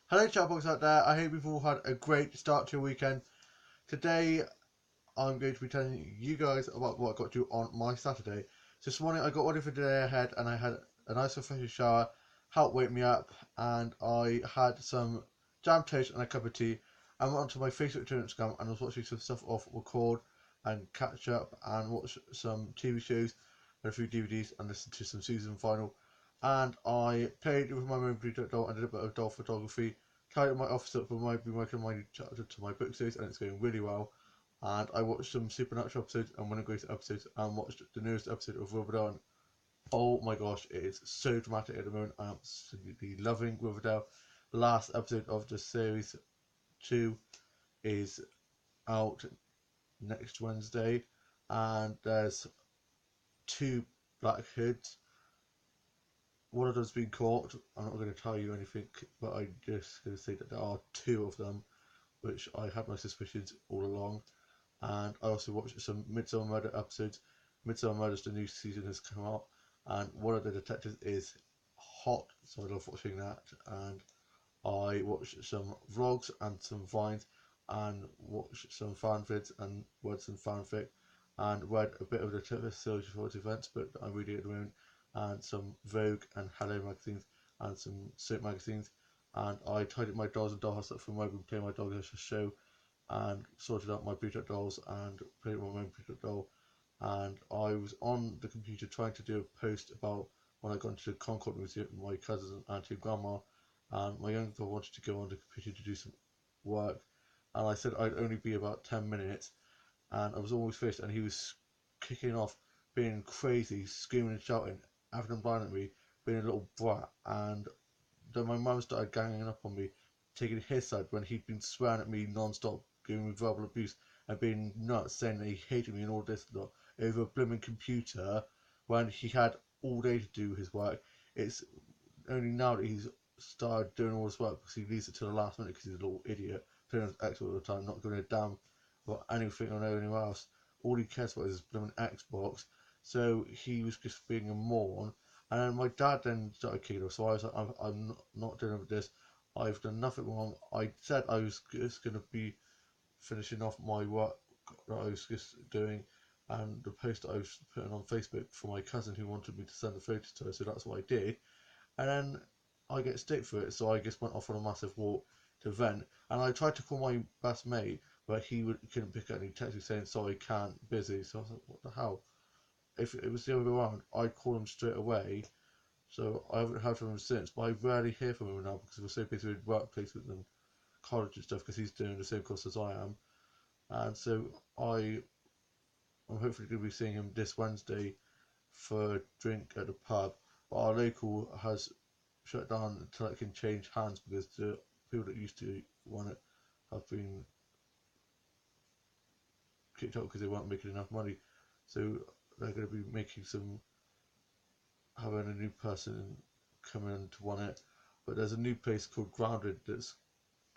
Hello chatbox out there, I hope you've all had a great start to your weekend. Today I'm going to be telling you guys about what I got to do on my Saturday. So this morning I got ready for the day ahead and I had a nice refreshing shower, helped wake me up, and I had some jam toast and a cup of tea. I went onto my Facebook and Instagram and was watching some stuff off record and catch up and watch some TV shows and a few DVDs and listen to some season final. And I played with my memory doll and did a bit of doll photography. Tidied my office up and I've been working my chapter to my book series and it's going really well. And I watched some Supernatural episodes and one of the greatest episodes and watched the newest episode of Riverdale. And oh my gosh, it is so dramatic at the moment. I'm absolutely loving Riverdale. The last episode of the series 2 is out next Wednesday, and there's two Black Hoods. One of them's been caught. I'm not going to tell you anything, but I'm just going to say that there are two of them, which I had my suspicions all along. And I also watched some Midsomer Murder episodes. Midsomer Murder's the new season has come out, and one of the detectives is hot, so I love watching that. And I watched some vlogs and some vines, and watched some fan vids and read some fanfic, and read a bit of the Social Force events book that I'm reading at the moment, and some Vogue and Hello magazines, and some Soap magazines. And I tidied my dolls and dollhouse up from where I've been playing my dog as a show, and sorted out my Bluetooth dolls and played with my own Bluetooth doll. And I was on the computer trying to do a post about when I got into the Concord Museum with my cousins and auntie and grandma, and my younger brother wanted to go on the computer to do some work, and I said I'd only be about 10 minutes, and I was almost finished, and he was kicking off, being crazy, screaming and shouting, having a blind at me, being a little brat, and then my mum started ganging up on me, taking his side when he'd been swearing at me non-stop, giving me verbal abuse and being nuts, saying that he hated me and all this and that over a blooming computer when he had all day to do his work. It's only now that he's started doing all his work because he leaves it to the last minute because he's a little idiot, playing on his Xbox all the time, not giving a damn about anything or anywhere else. All he cares about is his blooming Xbox. So he was just being a moron. And then my dad then started kicking off, so I was like, I'm not dealing with this. I've done nothing wrong. I said I was just going to be finishing off my work that I was just doing, and the post that I was putting on Facebook for my cousin who wanted me to send the photos to her, so that's what I did. And then I get stick for it, so I just went off on a massive walk to vent. And I tried to call my best mate, but couldn't pick up, and he texted me saying, sorry, can't, busy. So I was like, what the hell? If it was the other way around, I'd call him straight away. So I haven't heard from him since, but I rarely hear from him now because we're so busy with workplace and college and stuff because he's doing the same course as I am. And so I'm hopefully going to be seeing him this Wednesday for a drink at the pub. But our local has shut down until it can change hands because the people that used to run it have been kicked out because they weren't making enough money. So they're going to be having a new person come in to run it. But there's a new place called Grounded that's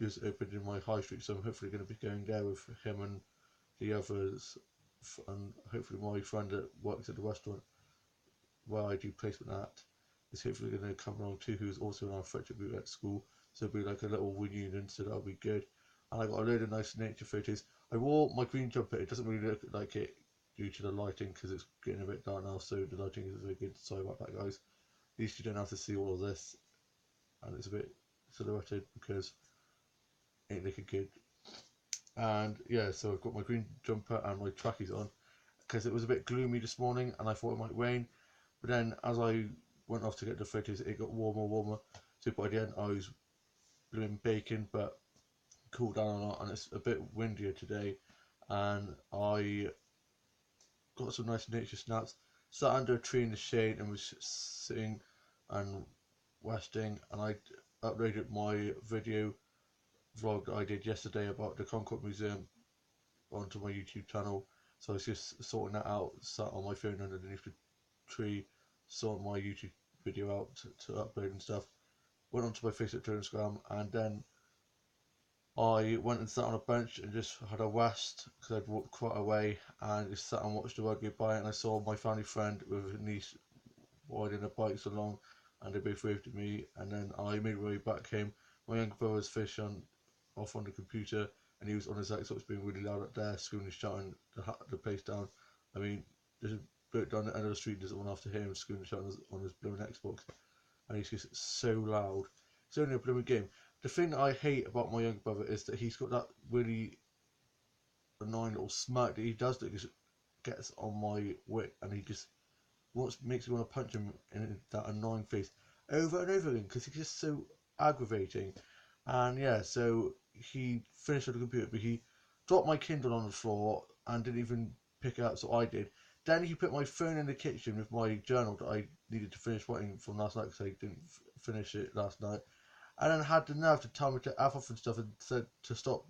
just opened in my high street, so I'm hopefully going to be going there with him and the others, and hopefully my friend that works at the restaurant where I do placement at is hopefully going to come along too, who's also in our friendship group at school. So it'll be like a little reunion, so that'll be good. And I got a load of nice nature photos. I wore my green jumper. It doesn't really look like it due to the lighting because it's getting a bit dark now, so the lighting isn't very good. Sorry about that, guys. At least you don't have to see all of this, and it's a bit silhouetted because it ain't looking good. And yeah, so I've got my green jumper and my trackies on because it was a bit gloomy this morning and I thought it might rain. But then as I went off to get the photos, it got warmer. So by the end, I was blooming baking, but cooled down a lot, and it's a bit windier today. And I got some nice nature snaps. Sat under a tree in the shade and was sitting and resting. And I uploaded my video vlog that I did yesterday about the Concord Museum onto my YouTube channel. So I was just sorting that out, sat on my phone underneath the tree, sorting my YouTube video out to upload and stuff. Went onto my Facebook and Instagram, and then I went and sat on a bench and just had a rest because I'd walked quite a way, and just sat and watched the road go by. And I saw my family friend with his niece riding their bikes along, and they both waved at me. And then I made my way back home. my younger brother's fish off on the computer, and he was on his Xbox being really loud at there, screaming, shouting the place down. I mean, there's a bloke down the end of the street does one after him, screaming, shouting on his blooming Xbox, and he's just so loud. It's only a blooming game. The thing that I hate about my younger brother is that he's got that really annoying little smirk that he does that just gets on my wick, and he just makes me want to punch him in that annoying face over and over again because he's just so aggravating. And yeah, so he finished on the computer, but he dropped my Kindle on the floor and didn't even pick it up, so I did. Then he put my phone in the kitchen with my journal that I needed to finish writing from last night because I didn't finish it last night. And then had the nerve to tell me to F off and stuff and said to stop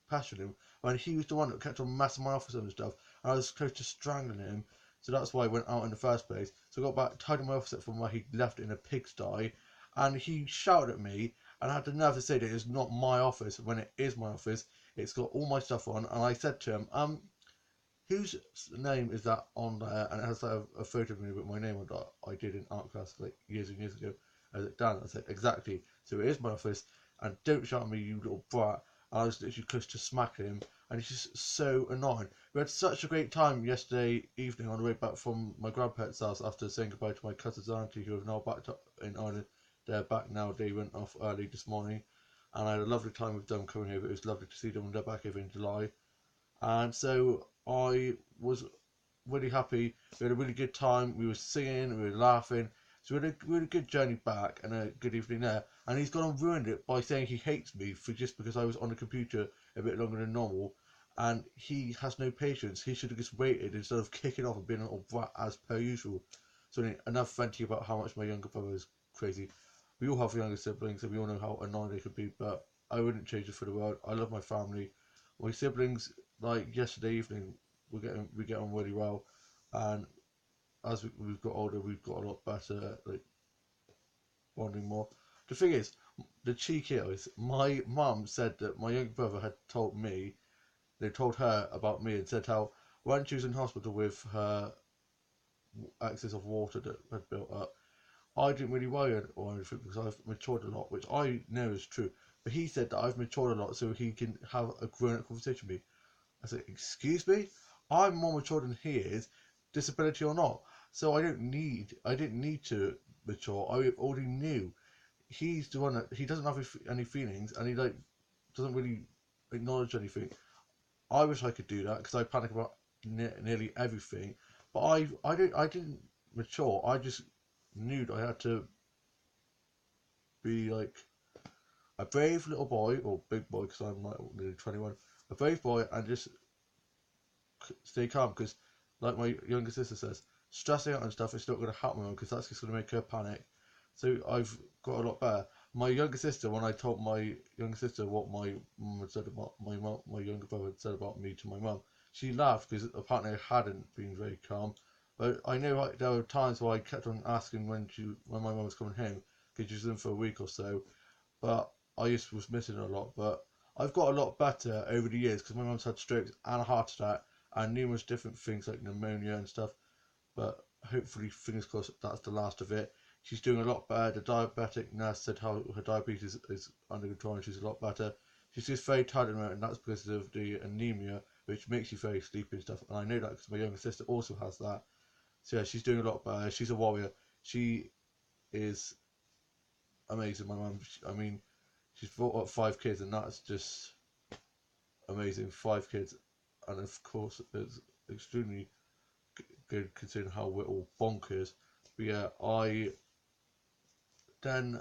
pestering him when he was the one that kept on messing my office up and stuff. And I was close to strangling him. So that's why I went out in the first place. So I got back, tidied my office up from where he left it in a pigsty. And he shouted at me and I had the nerve to say that it's not my office when it is my office. It's got all my stuff on. And I said to him, whose name is that on there? And it has like a photo of me with my name on that I did in art class like years and years ago. As it Dan, I said, exactly. So it is my office. And don't shout at me, you little brat. And I was literally close to smacking him. And he's just so annoying. We had such a great time yesterday evening on the way back from my grandparents' house after saying goodbye to my cousin's auntie who are now back in Ireland. They're back now. They went off early this morning. And I had a lovely time with them coming over. It was lovely to see them. They're back over in July. And so I was really happy. We had a really good time. We were singing, we were laughing. So we had a really good journey back and a good evening there. And he's gone and ruined it by saying he hates me for just because I was on the computer a bit longer than normal. And he has no patience. He should have just waited instead of kicking off and being a little brat as per usual. So enough venting about how much my younger brother is crazy. We all have younger siblings and we all know how annoying they could be, but I wouldn't change it for the world. I love my family. My siblings, like yesterday evening, we get on really well, and as we've got older, we've got a lot better, like bonding more. The thing is, the cheeky is, my mum said that my younger brother had told me, they told her about me and said how when she was in hospital with her excess of water that had built up, I didn't really worry or anything because I've matured a lot, which I know is true. But he said that I've matured a lot so he can have a grown-up conversation with me. I said, excuse me? I'm more mature than he is, disability or not. So I didn't need to mature. I already knew. He's the one that, he doesn't have any feelings and he like doesn't really acknowledge anything. I wish I could do that because I panic about nearly everything. But I didn't mature. I just knew that I had to be like a brave little boy, or big boy because I'm like nearly 21, a brave boy and just stay calm because, like my younger sister says, stressing out and stuff is not going to help my mum because that's just going to make her panic. So I've got a lot better. My younger sister, when I told my younger sister what my mum had said about my younger brother had said about me to my mum, she laughed because apparently I hadn't been very calm. But I know there were times where I kept on asking when my mum was coming home because she was in for a week or so. But I was missing a lot. But I've got a lot better over the years because my mum's had strokes and a heart attack and numerous different things like pneumonia and stuff. But hopefully, fingers crossed, that's the last of it. She's doing a lot better. The diabetic nurse said how her diabetes is under control and she's a lot better. She's just very tired at the moment, and that's because of the anemia, which makes you very sleepy and stuff. And I know that because my younger sister also has that. So yeah, she's doing a lot better. She's a warrior. She is amazing. My mum, I mean, she's brought up 5 kids, and that's just amazing. 5 kids, and of course, it's extremely good considering how we're all bonkers. But yeah, I then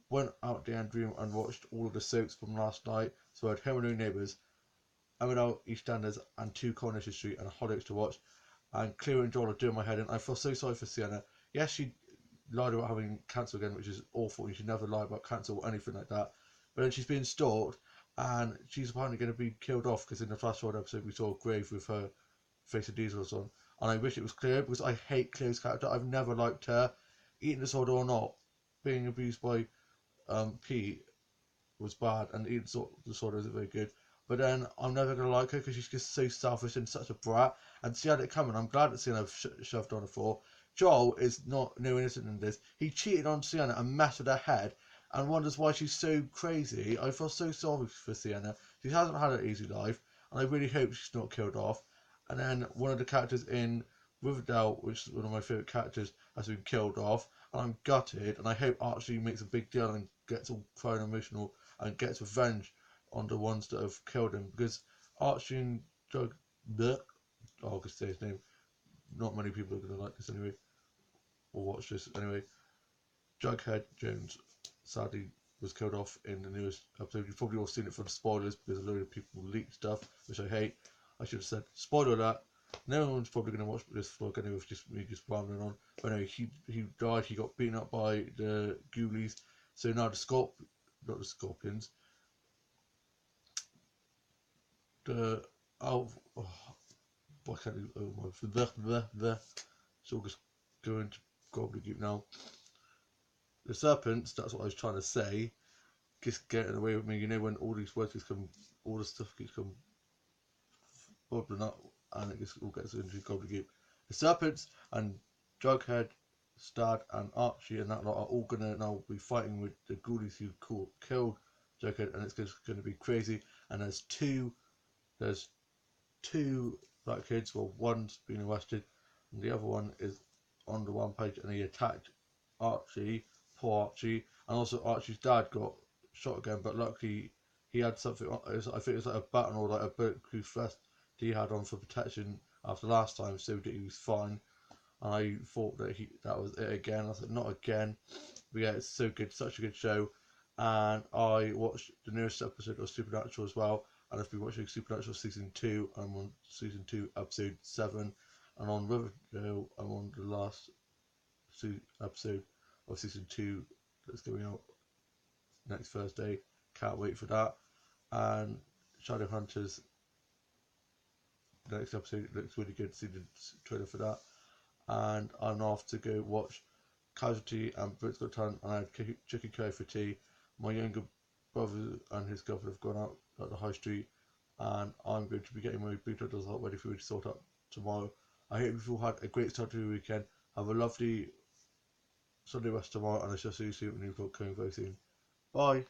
went out the end room and watched all of the soaps from last night. So I had Home and No Neighbours, Emmerdale, EastEnders, and 2 Coronation Street and Hollyoaks to watch. And Cleo and Joel are doing my head in. I feel so sorry for Sienna. Yes, she lied about having cancer again, which is awful. You should never lie about cancer or anything like that. But then she's being stalked, and she's apparently going to be killed off because in the flash forward episode we saw a grave with her face of diesels on. And I wish it was Cleo because I hate Cleo's character. I've never liked her, eating disorder or not. Being abused by Pete was bad, and eating disorder isn't very good. But then I'm never going to like her because she's just so selfish and such a brat. And she had it coming. I'm glad that Sienna shoved on her for. Joel is no innocent in this. He cheated on Sienna and messed with her head. and wonders why she's so crazy. I feel so sorry for Sienna. She hasn't had an easy life, and I really hope she's not killed off. And then one of the characters in Riverdale, which is one of my favourite characters, has been killed off, and I'm gutted. And I hope Archie makes a big deal and gets all crying emotional and gets revenge on the ones that have killed him, because Archie and Jug, I can say his name. Not many people are gonna like this anyway, or watch this anyway. Jughead Jones sadly was killed off in the newest episode. You've probably all seen it from spoilers because a load of people leaked stuff, which I hate. I should have said spoiler alert. No one's probably going to watch this vlog anyway with just me just rambling on. But anyway, he died. He got beaten up by the ghoulies. So now not the scorpions. The oh, I can't do. Oh my, it's all just going to gobbledygook now. The serpents. That's what I was trying to say. Just getting away with me. You know when all these words just come, all the stuff keeps come bubbling up, and it just all gets into gobbledygook. The serpents and Jughead, Stad, and Archie and that lot are all gonna now be fighting with the ghoulies who killed Jughead, and it's just gonna be crazy. And there's two black kids. Well, one's been arrested, and the other one is on the one page, and he attacked Archie, poor Archie, and also Archie's dad got shot again, but luckily he had something. I think it was like a button or like a bulletproof vest he had on for protection after last time, so that he was fine. And I thought that was it again. I said not again, but yeah, it's so good, such a good show. And I watched the newest episode of Supernatural as well, and I've been watching Supernatural season 2. I'm on season 2, episode 7, and on Riverdale, I'm on the last episode of season 2 that's going out next Thursday. Can't wait for that. And Shadowhunters, the next episode looks really good. See the trailer for that. And I'm off to go watch Casualty and Britain's Got Talent, and I had chicken curry for tea. My younger brother and his girlfriend have gone out at the high street, and I'm going to be getting my boot does out ready for me to sort out tomorrow. I hope you've all had a great start to the weekend. Have a lovely Sunday rest tomorrow, and I shall see you soon when you've got coming very soon. Bye.